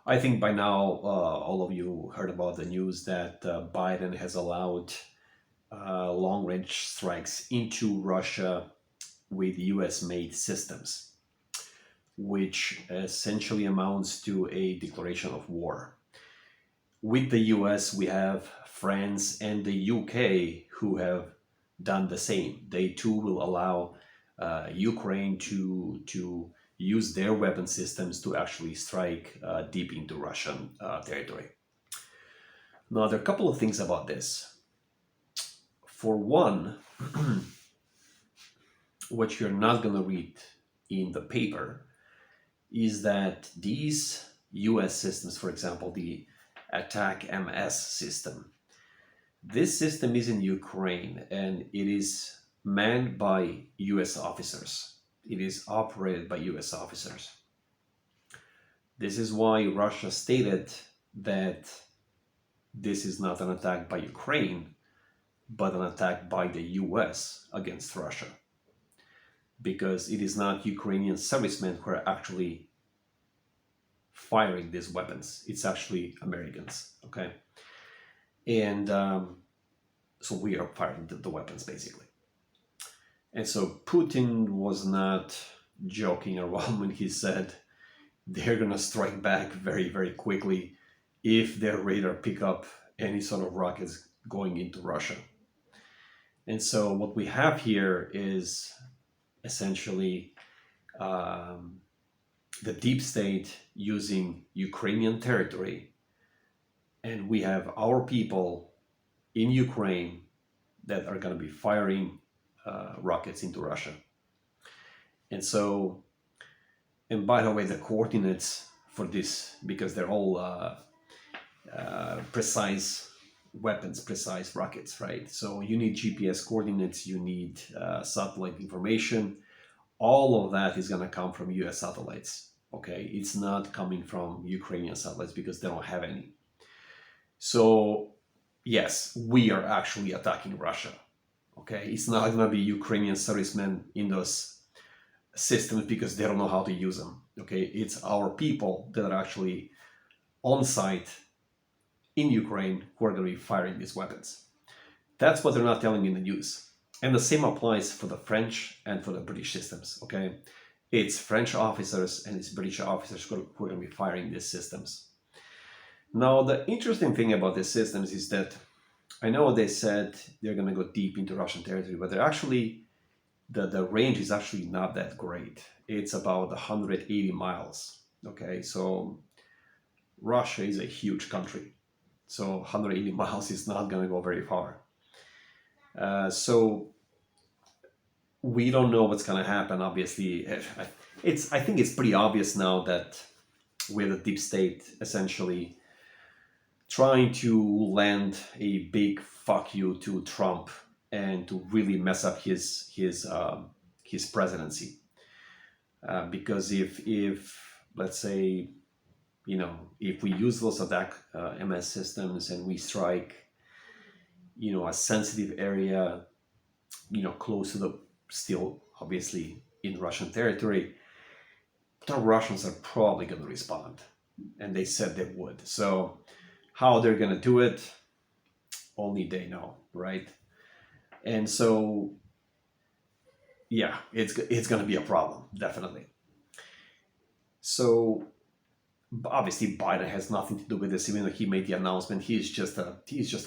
I think by now all of you heard about the news that Biden has allowed long-range strikes into Russia with US-made systems, which essentially amounts to a declaration of war. With the US, we have France and the UK who have done the same. They too will allow Ukraine to use their weapon systems to actually strike deep into Russian territory. Now, there are a couple of things about this. For one, what you're not going to read in the paper is that these US systems, for example, the attack MS system, this system is in Ukraine and it is manned by US officers. It is operated by US officers. This is why Russia stated that this is not an attack by Ukraine, but an attack by the US against Russia. Because it is not Ukrainian servicemen who are actually firing these weapons. It's actually Americans, okay? And so we are firing the weapons, basically. And so Putin was not joking around when he said they're going to strike back very, very quickly if their radar pick up any sort of rockets going into Russia. And so what we have here is essentially the deep state using Ukrainian territory, and we have our people in Ukraine that are going to be firing rockets into Russia. And so, and by the way, the coordinates for this, because they're all precise weapons, precise rockets, right? So you need GPS coordinates, you need satellite information. All of that is going to come from US satellites, okay? It's not coming from Ukrainian satellites because they don't have any. So, yes, we are actually attacking Russia, okay? It's not going to be Ukrainian servicemen in those systems because they don't know how to use them, okay? It's our people that are actually on site in Ukraine who are going to be firing these weapons. That's what they're not telling in the news. And the same applies for the French and for the British systems, okay? It's French officers and it's British officers who are going to be firing these systems. Now, the interesting thing about these systems is that I know they said they're going to go deep into Russian territory, but they're actually, the range is actually not that great. It's about 180 miles, okay? So Russia is a huge country. So 180 miles is not going to go very far. So we don't know what's going to happen. Obviously, I think it's pretty obvious now that we're the deep state essentially trying to land a big fuck you to Trump and to really mess up his presidency. Because if let's say, if we use those attack MS systems and we strike, a sensitive area, close to the, still obviously in Russian territory, the Russians are probably going to respond. And they said they would. So how they're going to do it, only they know, right? And so, yeah, it's going to be a problem, definitely. So obviously Biden has nothing to do with this. Even though he made the announcement, he's just a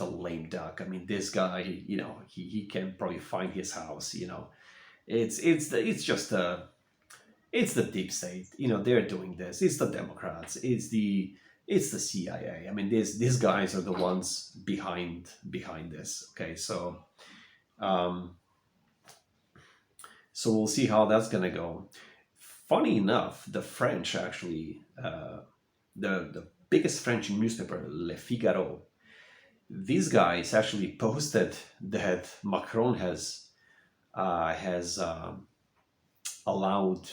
lame duck. I mean, this guy, he can probably find his house. It's the deep state. They're doing this. It's the Democrats. It's the CIA. I mean, these guys are the ones behind this. Okay, so so we'll see how that's gonna go. Funny enough, the French actually, the biggest French newspaper, Le Figaro, these guys actually posted that Macron has allowed,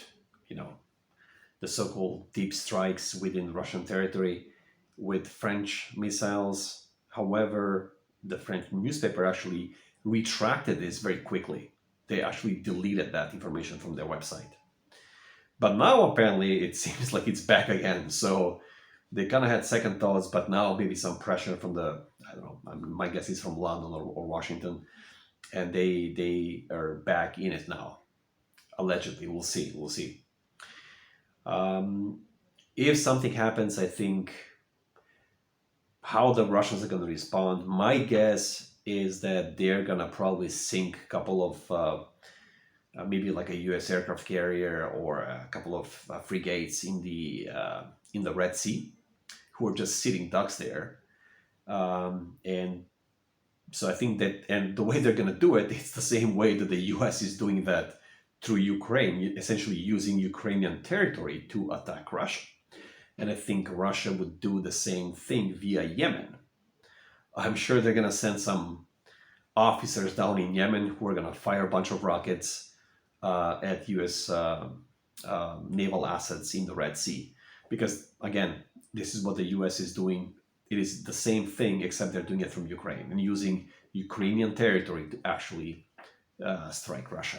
the so-called deep strikes within Russian territory with French missiles. However, the French newspaper actually retracted this very quickly. They actually deleted that information from their website. But now apparently it seems like it's back again. So They kind of had second thoughts, but now maybe some pressure from the, I don't know, my guess is from London or Washington, and they are back in it now. Allegedly, we'll see. We'll see. Um, if something happens, I think how the Russians are going to respond. My guess is that they're going to probably sink a couple of maybe like a U.S. aircraft carrier or a couple of frigates in the Red Sea, who are just sitting ducks there. And so I think that, and the way they're going to do it, it's the same way that the U.S. is doing that through Ukraine, essentially using Ukrainian territory to attack Russia. And I think Russia would do the same thing via Yemen. I'm sure they're going to send some officers down in Yemen who are going to fire a bunch of rockets at U.S. Naval assets in the Red Sea. Because, again, this is what the U.S. is doing. It is the same thing, except they're doing it from Ukraine and using Ukrainian territory to actually strike Russia.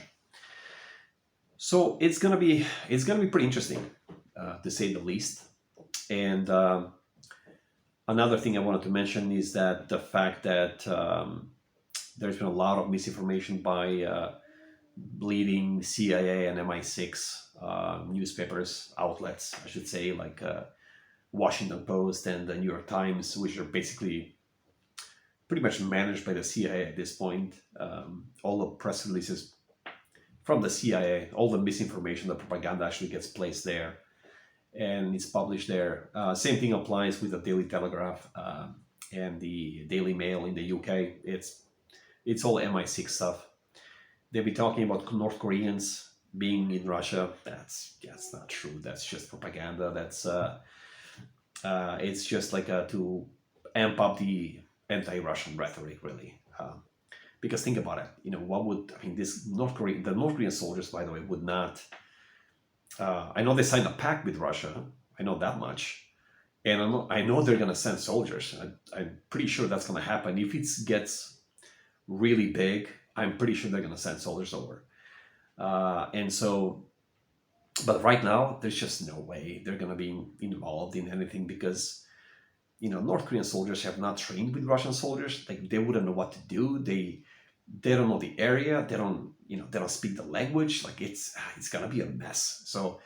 So it's gonna be pretty interesting, to say the least. And another thing I wanted to mention is that the fact that there's been a lot of misinformation by leading CIA and MI6 newspapers, outlets, I should say, like Washington Post and the New York Times, which are basically pretty much managed by the CIA at this point. All the press releases from the CIA, all the misinformation, the propaganda actually gets placed there and it's published there. Same thing applies with the Daily Telegraph and the Daily Mail in the UK. It's all MI6 stuff. They'll be talking about North Koreans being in Russia. That's not true. That's just propaganda. That's it's just like to amp up the anti-Russian rhetoric, really. Because think about it. What would the North Korean soldiers, by the way, would not. I know they signed a pact with Russia. I know that much, and I know they're going to send soldiers. I'm pretty sure that's going to happen. If it gets really big, I'm pretty sure they're going to send soldiers over. And so, but right now, there's just no way they're going to be involved in anything because, North Korean soldiers have not trained with Russian soldiers. Like they wouldn't know what to do. They don't know the area. They don't speak the language. Like it's going to be a mess. So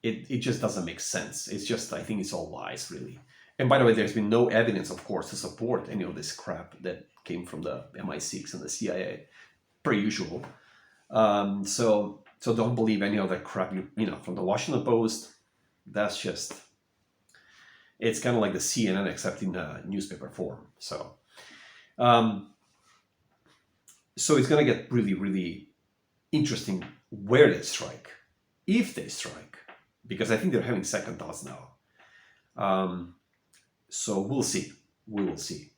it just doesn't make sense. It's just, I think it's all lies, really. And by the way, there's been no evidence, of course, to support any of this crap that came from the MI6 and the CIA, per usual. So don't believe any of that crap, from the Washington Post. That's just, it's kind of like the CNN except in newspaper form. So it's going to get really, really interesting where they strike, if they strike, because I think they're having second thoughts now. So we'll see. We will see.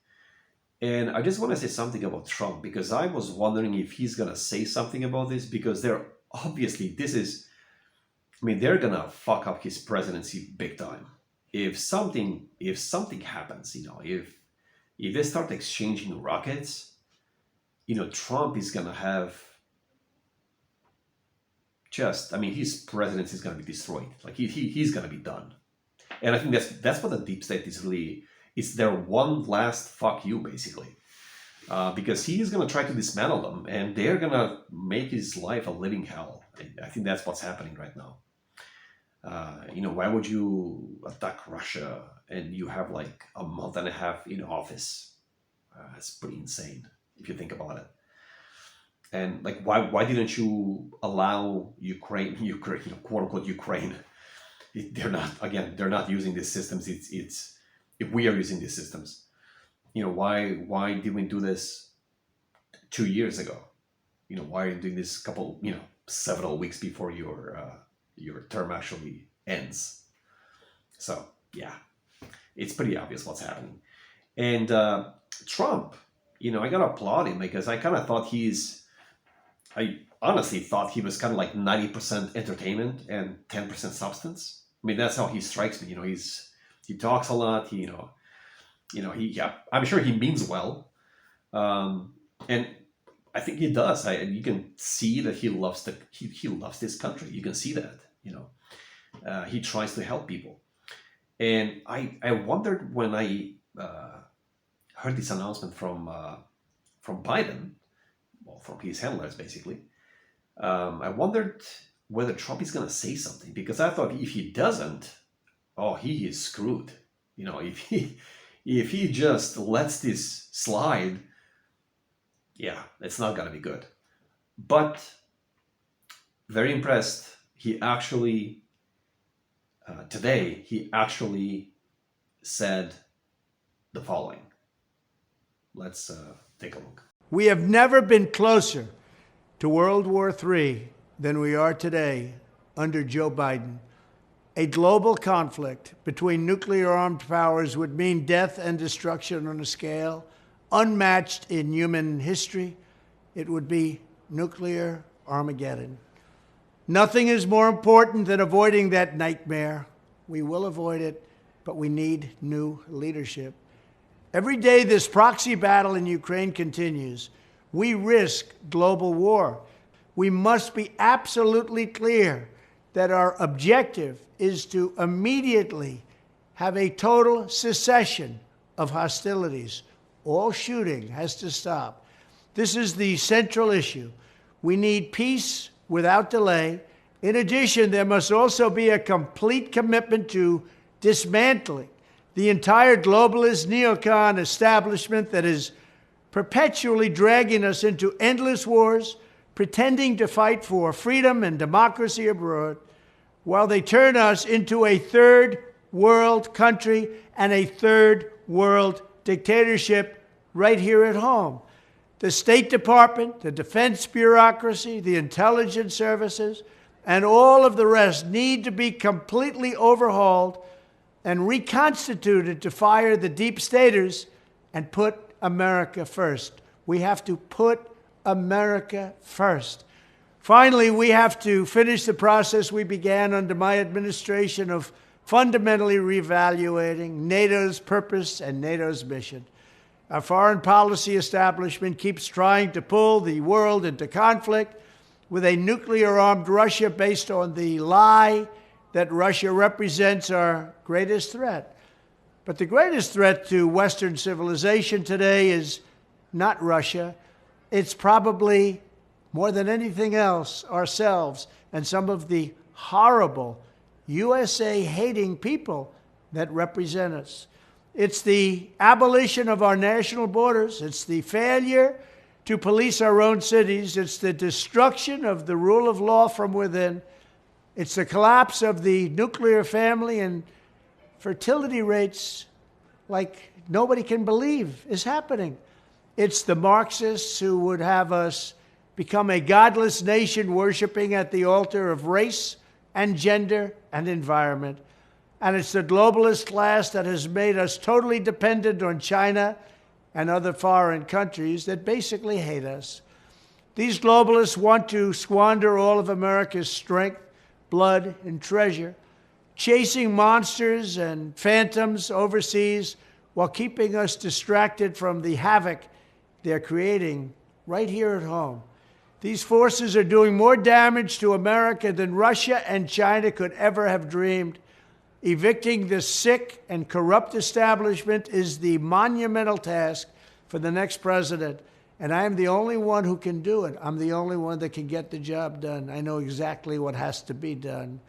And I just want to say something about Trump, because I was wondering if he's going to say something about this, because they're obviously, they're going to fuck up his presidency big time. If something happens, if they start exchanging rockets, Trump is going to have his presidency is going to be destroyed. Like he's going to be done. And I think that's what the deep state is really. It's their one last fuck you, basically, because he's going to try to dismantle them, and they're going to make his life a living hell. I think that's what's happening right now. Why would you attack Russia and you have like a month and a half in office? It's pretty insane if you think about it. And like, why didn't you allow Ukraine, quote unquote Ukraine? They're not using these systems. It's if we are using these systems, why did we do this 2 years ago? Why are you doing this several weeks before your term actually ends? So yeah, it's pretty obvious what's happening. And Trump, I gotta applaud him, because I kind of thought I honestly thought he was kind of like 90% entertainment and 10% substance. That's how he strikes me. He talks a lot. I'm sure he means well, and I think he does. You can see that he loves he loves this country. You can see that. He tries to help people, And I wondered when I heard this announcement from Biden, well, from his handlers basically. I wondered whether Trump is going to say something, because I thought if he doesn't, oh, he is screwed. If he just lets this slide, yeah, it's not going to be good. But very impressed. He actually today he actually said the following. Let's take a look. We have never been closer to World War III than we are today under Joe Biden. A global conflict between nuclear-armed powers would mean death and destruction on a scale unmatched in human history. It would be nuclear Armageddon. Nothing is more important than avoiding that nightmare. We will avoid it, but we need new leadership. Every day this proxy battle in Ukraine continues, we risk global war. We must be absolutely clear that our objective is to immediately have a total cessation of hostilities. All shooting has to stop. This is the central issue. We need peace without delay. In addition, there must also be a complete commitment to dismantling the entire globalist neocon establishment that is perpetually dragging us into endless wars, pretending to fight for freedom and democracy abroad, while they turn us into a third world country and a third world dictatorship right here at home. The State Department, the defense bureaucracy, the intelligence services, and all of the rest need to be completely overhauled and reconstituted to fire the deep staters and put America first. We have to put America first. Finally, we have to finish the process we began under my administration of fundamentally reevaluating NATO's purpose and NATO's mission. Our foreign policy establishment keeps trying to pull the world into conflict with a nuclear-armed Russia based on the lie that Russia represents our greatest threat. But the greatest threat to Western civilization today is not Russia. It's probably, more than anything else, ourselves and some of the horrible USA-hating people that represent us. It's the abolition of our national borders. It's the failure to police our own cities. It's the destruction of the rule of law from within. It's the collapse of the nuclear family and fertility rates like nobody can believe is happening. It's the Marxists who would have us become a godless nation worshiping at the altar of race and gender and environment. And it's the globalist class that has made us totally dependent on China and other foreign countries that basically hate us. These globalists want to squander all of America's strength, blood, and treasure, chasing monsters and phantoms overseas while keeping us distracted from the havoc they're creating right here at home. These forces are doing more damage to America than Russia and China could ever have dreamed. Evicting this sick and corrupt establishment is the monumental task for the next president, and I am the only one who can do it. I'm the only one that can get the job done. I know exactly what has to be done.